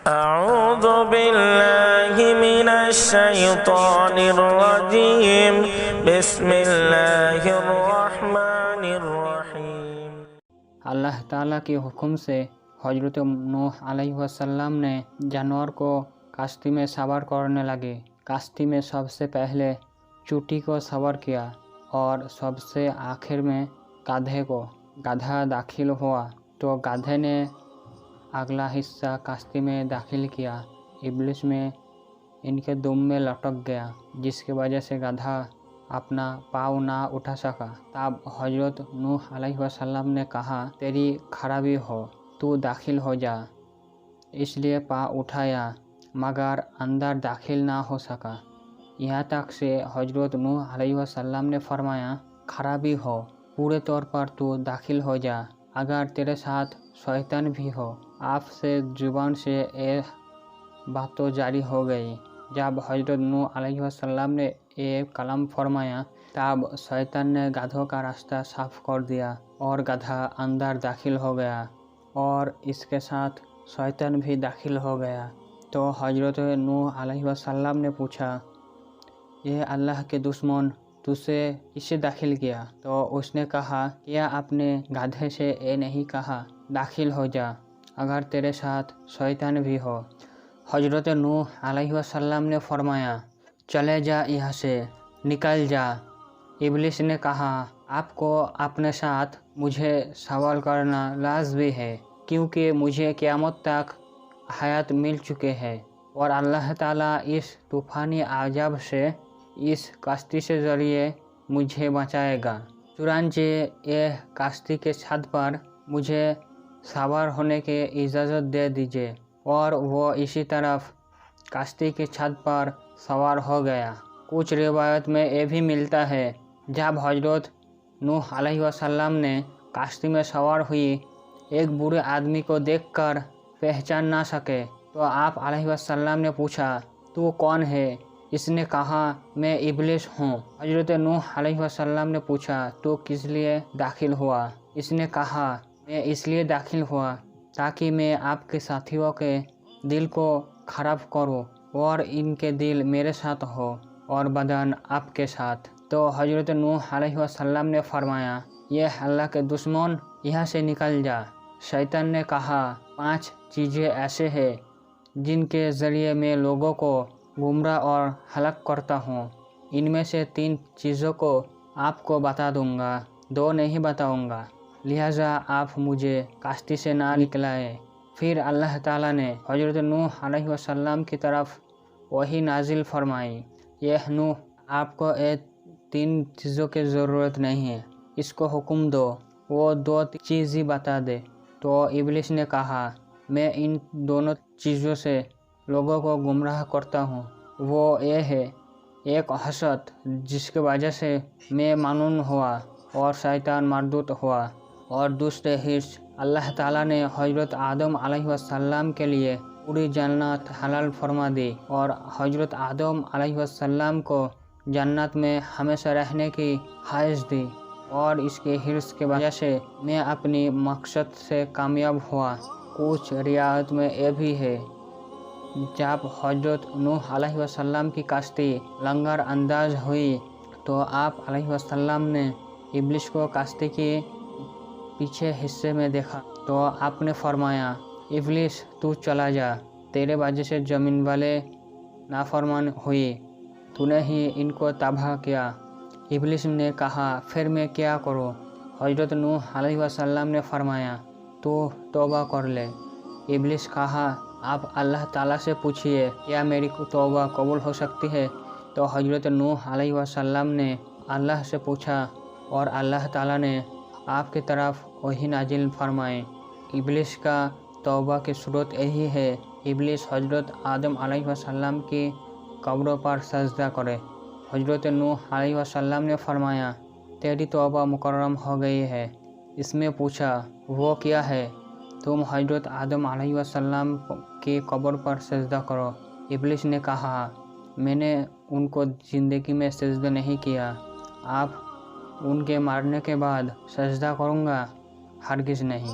أعوذ بالله من الشيطان الرجيم بسم الله الرحمن الرحيم अल्लाह ताला के हुक्म से हजरत नूह अलैहिस्सलाम ने जानवर को कश्ती में सवार करने लगे। कश्ती में सबसे पहले चूटी को सवार किया और सबसे आखिर में गधे को। गधा दाखिल हुआ तो गधे ने अगला हिस्सा कश्ती में दाखिल किया। इब्लिस में इनके दुम में लटक गया, जिसकी वजह से गधा अपना पाँव ना उठा सका। तब हजरत नूह अलैहिस्सलाम ने कहा, तेरी खराबी हो, तू दाखिल हो जा। इसलिए पाँव उठाया मगर अंदर दाखिल ना हो सका। यहाँ तक से हजरत नूह अलैहिस्सलाम ने फरमाया, खराबी हो, पूरे तौर पर तू दाखिल हो जा, अगर तेरे साथ शैतान भी हो। आपसे जुबान से ये बात तो जारी हो गई। जब हजरत नूह अलैहिस्सलाम ने ये कलाम फरमाया तब शैतान ने गधों का रास्ता साफ कर दिया और गधा अंदर दाखिल हो गया और इसके साथ शैतान भी दाखिल हो गया। तो हजरत नूह अलैहिस्सलाम ने पूछा, ये अल्लाह के दुश्मन तुझसे किससे दाखिल किया? तो उसने कहा, क्या आपने गधे से ये नहीं कहा दाखिल हो जा अगर तेरे साथ शैतान भी हो? हजरत नूह अलैहिस्सलाम ने फरमाया, चले जा, यहाँ से निकल जा। इब्लिस ने कहा, आपको अपने साथ मुझे सवाल करना लाज़मी है, क्योंकि मुझे क़यामत तक हयात मिल चुके हैं और अल्लाह ताला इस तूफ़ानी अज़ाब से इस कश्ती से ज़रिए मुझे बचाएगा। चुनांचे ये कश्ती के छत पर मुझे सवार होने की इजाज़त दे दीजिए। और वो इसी तरफ कश्ती की छत पर सवार हो गया। कुछ रिवायत में ये भी मिलता है, जब हजरत नूह अलैहिस्सलाम ने कश्ती में सवार हुई एक बूढ़े आदमी को देखकर पहचान ना सके तो आप अलैहिस्सलाम ने पूछा, तू कौन है? इसने कहा, मैं इब्लिस हूँ। हजरत नूह अलैहिस्सलाम ने पूछा, तू किस लिए दाखिल हुआ? इसने कहा, मैं इसलिए दाखिल हुआ ताकि मैं आपके साथियों के दिल को ख़राब करूं और इनके दिल मेरे साथ हो और बदन आपके साथ। तो हजरत नूह अलैहिस्सलाम ने फरमाया, यह अल्लाह के दुश्मन, यहाँ से निकल जा। शैतान ने कहा, 5 चीज़ें ऐसे हैं जिनके ज़रिए मैं लोगों को गुमराह और हलाक करता हूँ। इनमें से 3 चीज़ों को आपको बता दूँगा, 2 नहीं बताऊँगा, लिहाजा आप मुझे कश्ती से ना निकलाएं। फिर अल्लाह ताला ने हजरत नूह अलैहिस्सलाम की तरफ वही नाजिल फरमाई, यह नूह, आपको ये 3 चीज़ों की ज़रूरत नहीं है, इसको हुक्म दो, वो 2 चीज़ ही बता दे। तो इब्लिस ने कहा, मैं इन दोनों चीज़ों से लोगों को गुमराह करता हूँ। वो ये है, एक हसद जिसकी वजह से मैं मानून हुआ और शैतान मरदूत हुआ, और दूसरे हिर्स। अल्लाह ताला ने हजरत आदम अलैहिस्सलाम के लिए पूरी जन्नत हलाल फरमा दी और हजरत आदम अलैहिस्सलाम को जन्नत में हमेशा रहने की ख्वाहिश दी, और इसके हिर्स की वजह से मैं अपनी मकसद से कामयाब हुआ। कुछ रियायत में ये भी है, जब हजरत नूह अलैहिस्सलाम की कश्ती लंगर अंदाज हुई तो आप अलैहिस्सलाम ने इब्लिस को कश्ती के पीछे हिस्से में देखा तो आपने फरमाया, इब्लिस तू चला जा, तेरे वजह से ज़मीन वाले नाफरमान हुई, तूने ही इनको तबाह किया। इब्लिस ने कहा, फिर मैं क्या करूं? हजरत नूह अलैहिस्सलाम ने फरमाया, तू तौबा कर ले। इब्लिस कहा, आप अल्लाह ताला से पूछिए, क्या मेरी तौबा कबूल हो सकती है? तो हजरत नूह अलैहिस्सलाम ने अल्लाह से पूछा और अल्लाह ताला ने आपकी तरफ वही नाजिल फरमाए। इब्लिस का तौबा की सूरत यही है, इब्लिस हजरत आदम अलैहिस्सलाम की कब्रों पर सजदा करे। हजरत नूह अलैहिस्सलाम ने फरमाया, तेरी तौबा मुकर्रम हो गई है। इसमें पूछा, वो क्या है? तुम हजरत आदम अलैहिस्सलाम की कब्र पर सजदा करो। इब्लिस ने कहा, मैंने उनको ज़िंदगी में सजदा नहीं किया, आप उनके मारने के बाद सजदा करूँगा? हरगिज़ नहीं।